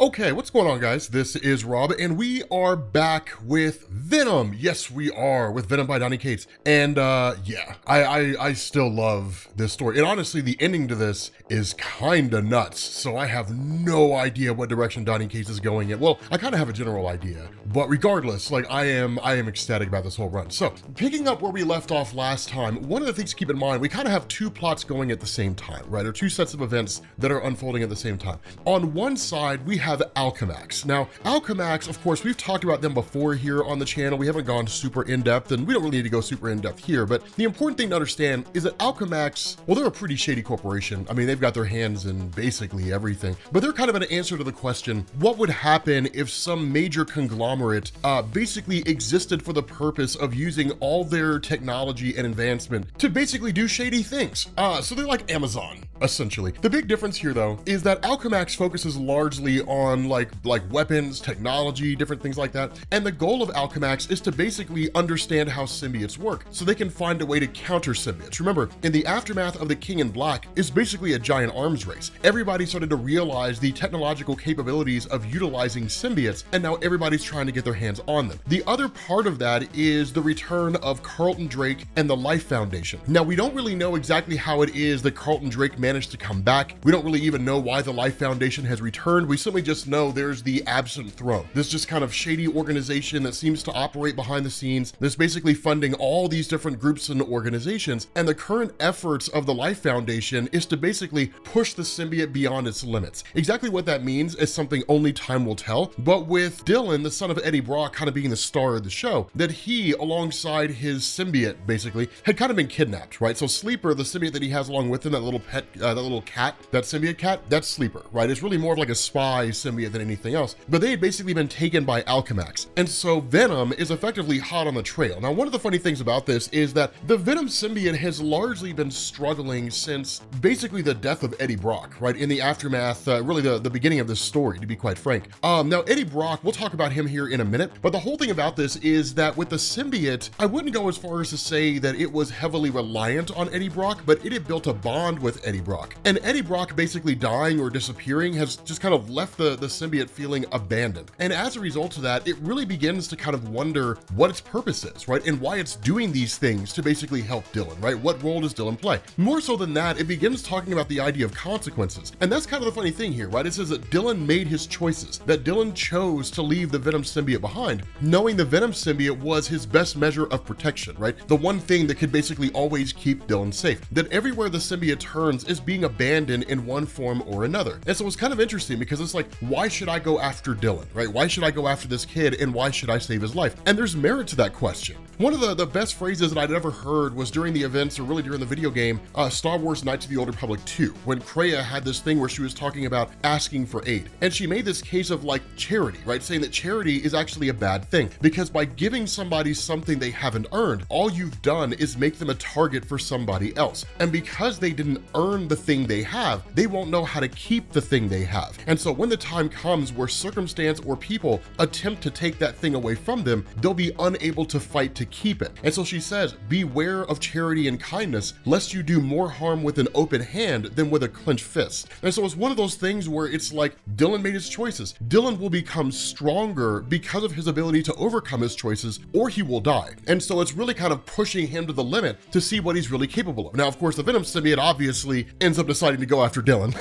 Okay, what's going on, guys? This is Rob, and we are back with Venom. Yes, we are, with Venom by Donny Cates. And yeah, I still love this story. And honestly, the ending to this is kinda nuts, so I have no idea what direction Donny Cates is going in. Well, I kinda have a general idea, but regardless, like, I am ecstatic about this whole run. So, picking up where we left off last time, one of the things to keep in mind, we kinda have two plots going at the same time, right? Or two sets of events that are unfolding at the same time. On one side, we have Alchemax. Now, Alchemax, of course, we've talked about them before here on the channel. We haven't gone super in-depth, and we don't really need to go super in-depth here, but the important thing to understand is that Alchemax, well, they're a pretty shady corporation. I mean, they've got their hands in basically everything, but they're kind of an answer to the question, what would happen if some major conglomerate basically existed for the purpose of using all their technology and advancement to basically do shady things? So they're like Amazon, essentially. The big difference here, though, is that Alchemax focuses largely on like weapons, technology, different things like that. And the goal of Alchemax is to basically understand how symbiotes work so they can find a way to counter symbiotes. Remember, in the aftermath of the King in Black, it's basically a giant arms race. Everybody started to realize the technological capabilities of utilizing symbiotes, and now everybody's trying to get their hands on them. The other part of that is the return of Carlton Drake and the Life Foundation. Now, we don't really know exactly how it is that Carlton Drake managed to come back. We don't really even know why the Life Foundation has returned. We simply just know there's the Absent Throne, this just kind of shady organization that seems to operate behind the scenes, that's basically funding all these different groups and organizations. And the current efforts of the Life Foundation is to basically push the symbiote beyond its limits. Exactly what that means is something only time will tell, but with Dylan, the son of Eddie Brock, kind of being the star of the show, that he, alongside his symbiote, basically, had kind of been kidnapped, right? So Sleeper, the symbiote that he has along with him, that little pet, that little cat, that symbiote cat, that's Sleeper, right? It's really more of like a spy symbiote than anything else, but they had basically been taken by Alchemax. And so Venom is effectively hot on the trail. Now, one of the funny things about this is that the Venom symbiote has largely been struggling since basically the death of Eddie Brock, right? In the aftermath, really the beginning of this story, to be quite frank. Now, Eddie Brock, we'll talk about him here in a minute, but the whole thing about this is that with the symbiote, I wouldn't go as far as to say that it was heavily reliant on Eddie Brock, but it had built a bond with Eddie Brock. And Eddie Brock basically dying or disappearing has just kind of left the symbiote feeling abandoned. And as a result of that, it really begins to kind of wonder what its purpose is, right? And why it's doing these things to basically help Dylan, right? What role does Dylan play? More so than that, it begins talking about the idea of consequences. And that's kind of the funny thing here, right? It says that Dylan made his choices, that Dylan chose to leave the Venom symbiote behind, knowing the Venom symbiote was his best measure of protection, right? The one thing that could basically always keep Dylan safe. That everywhere the symbiote turns is being abandoned in one form or another. And so it's kind of interesting because it's like, why should I go after Dylan, right? Why should I go after this kid, and why should I save his life? And there's merit to that question. One of the best phrases that I'd ever heard was during the events, or really during the video game, Star Wars Knights of the Old Republic 2, when Kreia had this thing where she was talking about asking for aid. And she made this case of like charity, right? Saying that charity is actually a bad thing, because by giving somebody something they haven't earned, all you've done is make them a target for somebody else. And because they didn't earn the thing they have, they won't know how to keep the thing they have. And so when the time comes where circumstance or people attempt to take that thing away from them, they'll be unable to fight to keep it. And so she says, beware of charity and kindness, lest you do more harm with an open hand than with a clenched fist. And so it's one of those things where it's like Dylan made his choices. Dylan will become stronger because of his ability to overcome his choices, or he will die. And so it's really kind of pushing him to the limit to see what he's really capable of. Now, of course, the Venom symbiote obviously ends up deciding to go after Dylan,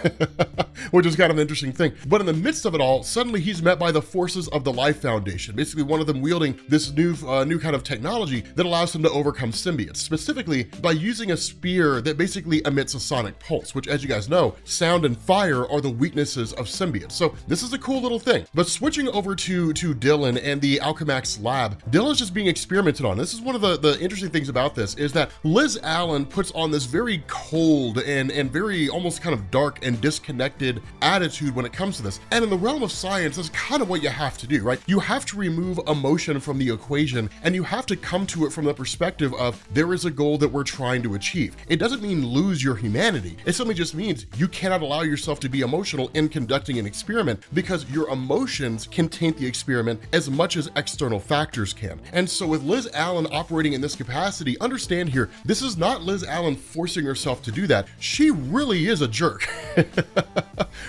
which is kind of an interesting thing. But in the midst of it all, suddenly he's met by the forces of the Life Foundation, basically one of them wielding this new kind of technology that allows him to overcome symbiotes, specifically by using a spear that basically emits a sonic pulse, which, as you guys know, sound and fire are the weaknesses of symbiotes. So this is a cool little thing. But switching over to Dylan and the Alchemax lab, Dylan's just being experimented on. This is one of the interesting things about this, is that Liz Allen puts on this very cold and very almost kind of dark and disconnected attitude when it comes to this. And in the realm of science, that's kind of what you have to do, right? You have to remove emotion from the equation, and you have to come to it from the perspective of there is a goal that we're trying to achieve. It doesn't mean lose your humanity. It simply just means you cannot allow yourself to be emotional in conducting an experiment, because your emotions can taint the experiment as much as external factors can. And so with Liz Allen operating in this capacity, understand here, this is not Liz Allen forcing herself to do that. She really is a jerk.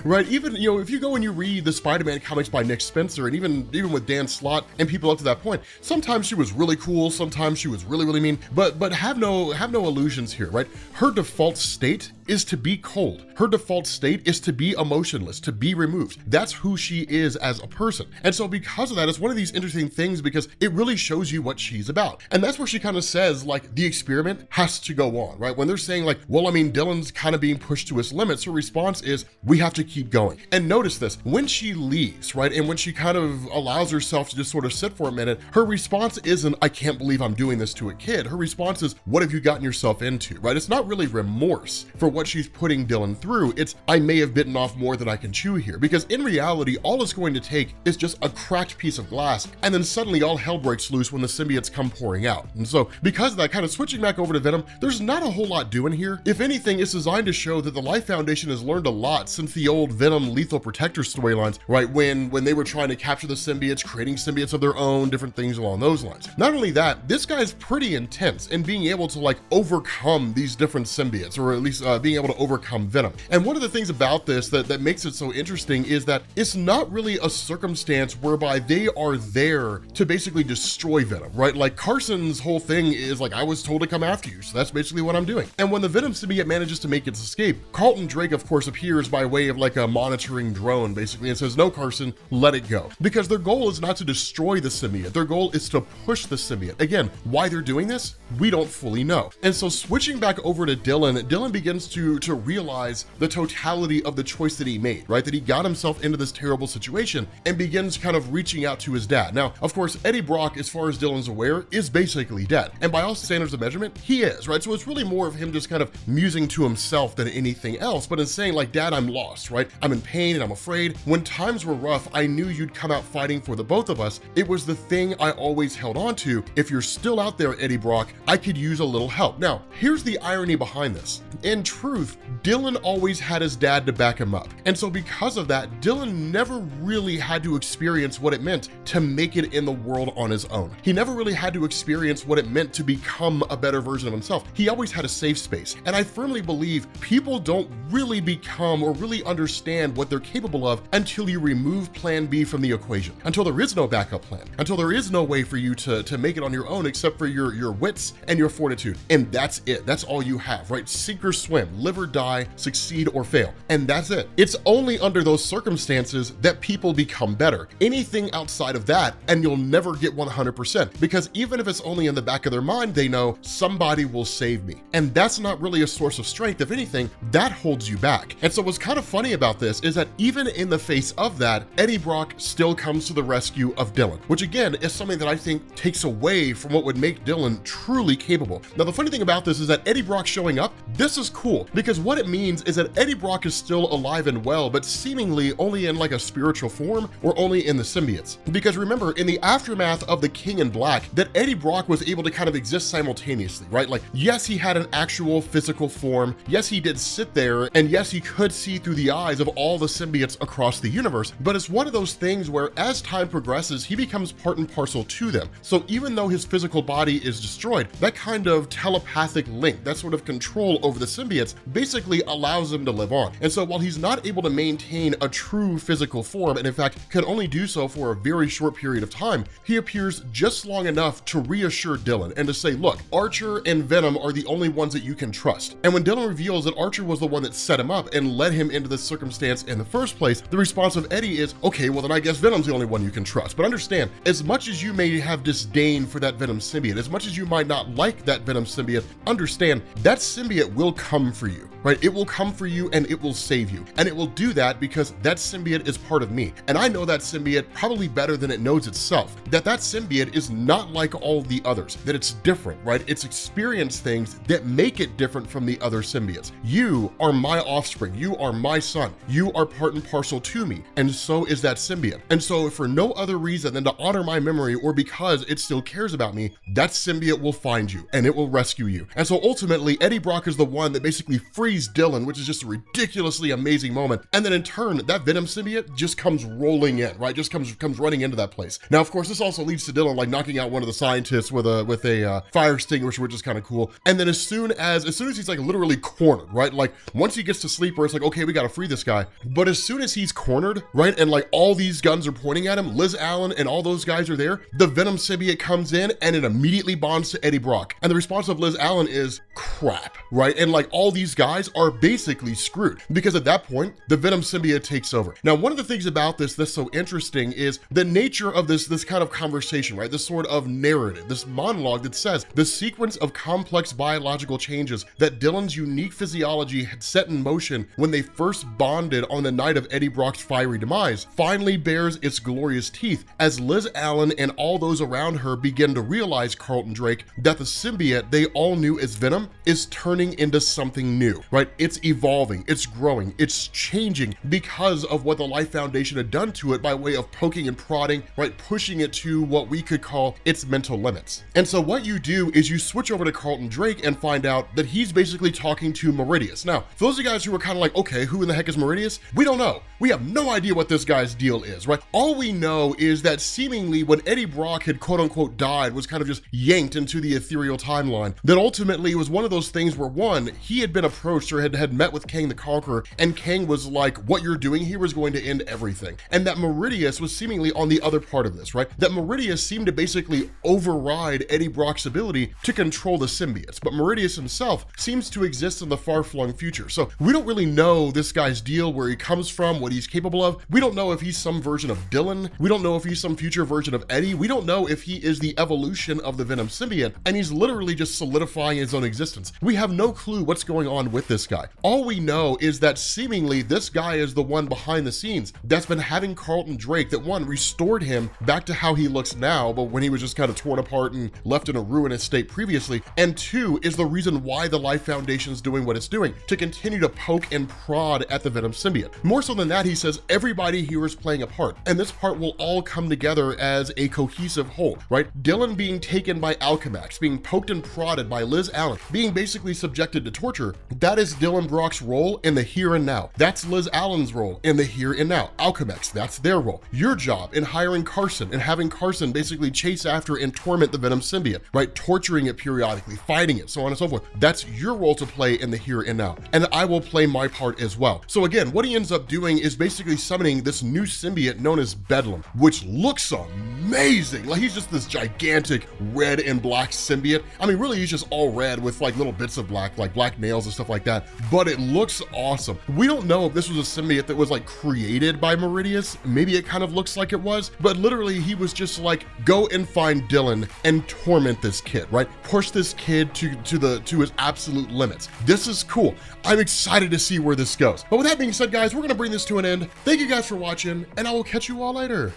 Right? Even, you know, if you go when you read the Spider-Man comics by Nick Spencer, and even with Dan Slott and people up to that point, sometimes she was really cool, sometimes she was really, really mean, but have no illusions here, right? Her default state is to be cold. Her default state is to be emotionless, to be removed. That's who she is as a person. And so because of that, it's one of these interesting things because it really shows you what she's about. And that's where she kind of says, like, the experiment has to go on, right? When they're saying like, well, I mean, Dylan's kind of being pushed to his limits, her response is, we have to keep going. And notice this, when she leaves, right? And when she kind of allows herself to just sort of sit for a minute, her response isn't, I can't believe I'm doing this to a kid. Her response is, what have you gotten yourself into, right? It's not really remorse for what she's putting Dylan through. It's, I may have bitten off more than I can chew here, because in reality, all it's going to take is just a cracked piece of glass, and then suddenly all hell breaks loose when the symbiotes come pouring out. And so because of that, kind of switching back over to Venom, there's not a whole lot doing here. If anything, it's designed to show that the Life Foundation has learned a lot since the old Venom Lethal Protector storylines, right? When they were trying to capture the symbiotes, creating symbiotes of their own, different things along those lines. Not only that, this guy's pretty intense in being able to like overcome these different symbiotes, or at least being able to overcome Venom. And one of the things about this that makes it so interesting is that it's not really a circumstance whereby they are there to basically destroy Venom, right? Like Carson's whole thing is like, I was told to come after you, so that's basically what I'm doing. And when the Venom symbiote manages to make its escape, Carlton Drake, of course, appears by way of like a monitoring drone, basically, and says, no, Carson, let it go. Because their goal is not to destroy the symbiote. Their goal is to push the symbiote. Again, why they're doing this, we don't fully know. And so switching back over to Dylan, Dylan begins to realize the totality of the choice that he made, right? That he got himself into this terrible situation and begins kind of reaching out to his dad. Now, of course, Eddie Brock, as far as Dylan's aware, is basically dead. And by all standards of measurement, he is, right? So it's really more of him just kind of musing to himself than anything else, but in saying like, Dad, I'm lost, right? I'm in pain and I'm afraid. When times were rough, I knew you'd come out fighting for the both of us. It was the thing I always held on to. If you're still out there, Eddie Brock, I could use a little help. Now, here's the irony behind this. In truth, Dylan always had his dad to back him up. And so because of that, Dylan never really had to experience what it meant to make it in the world on his own. He never really had to experience what it meant to become a better version of himself. He always had a safe space. And I firmly believe people don't really become or really understand what they're capable of until you remove plan B from the equation, until there is no backup plan, until there is no way for you to make it on your own except for your wits and your fortitude. And that's it. That's all you have, right? Sink or swim, live or die, succeed or fail. And that's it. It's only under those circumstances that people become better. Anything outside of that, and you'll never get 100%, because even if it's only in the back of their mind, they know somebody will save me. And that's not really a source of strength. If anything, that holds you back. And so what's kind of funny about this is that even in the face of that, Eddie Brock still comes to the rescue of Dylan, which again is something that I think takes away from what would make Dylan truly capable. Now, the funny thing about this is that Eddie Brock showing up, this is cool, because what it means is that Eddie Brock is still alive and well, but seemingly only in like a spiritual form or only in the symbiotes. Because remember, in the aftermath of the King in Black, that Eddie Brock was able to kind of exist simultaneously, right? Like, yes, he had an actual physical form. Yes, he did sit there, and yes, he could see through the eyes of all the symbiotes across the universe, but it's one of those things where as time progresses, he becomes part and parcel to them. So even though his physical body is destroyed, that kind of telepathic link, that sort of control over the symbiotes basically allows him to live on. And so while he's not able to maintain a true physical form, and in fact can only do so for a very short period of time, he appears just long enough to reassure Dylan and to say, look, Archer and Venom are the only ones that you can trust. And when Dylan reveals that Archer was the one that set him up and led him into this circumstance in the first place, the response of Eddie is, okay, well then I guess Venom's the only one you can trust. But understand, as much as you may have disdain for that Venom symbiote, as much as you might not like that Venom symbiote, understand that symbiote will come for you, right? It will come for you and it will save you. And it will do that because that symbiote is part of me. And I know that symbiote probably better than it knows itself, that symbiote is not like all the others, that it's different, right? It's experienced things that make it different from the other symbiotes. You are my offspring. You are my son. You are part and parcel to me. And so is that symbiote. And so for no other reason than to honor my memory or because it still cares about me, that symbiote will find you and it will rescue you. And so ultimately, Eddie Brock is the one that basically basically frees Dylan, which is just a ridiculously amazing moment. And then in turn, that Venom symbiote just comes rolling in, right? Just comes running into that place. Now, of course, this also leads to Dylan like knocking out one of the scientists with a fire extinguisher, which is kind of cool. And then as soon as he's like literally cornered, right? Like once he gets to sleeper, it's like, okay, we got to free this guy. But as soon as he's cornered, right? And like all these guns are pointing at him, Liz Allen and all those guys are there. The Venom symbiote comes in and it immediately bonds to Eddie Brock. And the response of Liz Allen is crap, right? And like all these guys are basically screwed because at that point, the Venom symbiote takes over. Now, one of the things about this that's so interesting is the nature of this kind of conversation, right? This sort of narrative, this monologue that says the sequence of complex biological changes that Dylan's unique physiology had set in motion when they first bonded on the night of Eddie Brock's fiery demise finally bears its glorious teeth as Liz Allen and all those around her begin to realize, Carlton Drake, that the symbiote they all knew as Venom is turning into something new, right? It's evolving, it's growing, it's changing because of what the Life Foundation had done to it by way of poking and prodding, right? Pushing it to what we could call its mental limits. And so what you do is you switch over to Carlton Drake and find out that he's basically talking to Meridius. Now, for those of you guys who are kind of like, okay, who in the heck is Meridius? We don't know. We have no idea what this guy's deal is, right? All we know is that seemingly when Eddie Brock had quote unquote died, was kind of just yanked into the ethereal timeline, that ultimately it was one of those things where one, he had been approached or had met with Kang the Conqueror, and Kang was like, what you're doing here is going to end everything. And that Meridius was seemingly on the other part of this, right? That Meridius seemed to basically override Eddie Brock's ability to control the symbiotes, but Meridius himself seems to exist in the far-flung future. So we don't really know this guy's deal, where he comes from, what he's capable of. We don't know if he's some version of Dylan. We don't know if he's some future version of Eddie. We don't know if he is the evolution of the Venom symbiote, and he's literally just solidifying his own existence. We have no clue what's going on with this guy. All we know is that seemingly this guy is the one behind the scenes that's been having Carlton Drake, that one, restored him back to how he looks now, but when he was just kind of torn apart and left in a ruinous state previously, and two, is the reason why the Life Foundation's doing what it's doing, to continue to poke and prod at the Venom symbiote. More so than that, he says everybody here is playing a part, and this part will all come together as a cohesive whole, right? Dylan being taken by Alchemax, being poked and prodded by Liz Allen, being basically subjected to torture, that is Dylan Brock's role in the here and now. That's Liz Allen's role in the here and now. Alchemax, that's their role. Your job in hiring Carson and having Carson basically chase after and torment the Venom symbiote, right? Torturing it periodically, fighting it, so on and so forth. That's your role to play in the here and now. And I will play my part as well. So again, what he ends up doing is basically summoning this new symbiote known as Bedlam, which looks amazing. Like he's just this gigantic red and black symbiote. I mean, really, he's just all red with like little bits of black, like black nails and stuff like that, but it looks awesome. We don't know if this was a symbiote that was like created by Meridius. Maybe it kind of looks like it was, but literally he was just like, go and find Dylan and torment this kid, right? Push this kid to his absolute limits. This is cool. I'm excited to see where this goes. But with that being said, guys, we're gonna bring this to an end. Thank you guys for watching, and I will catch you all later.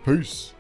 Peace.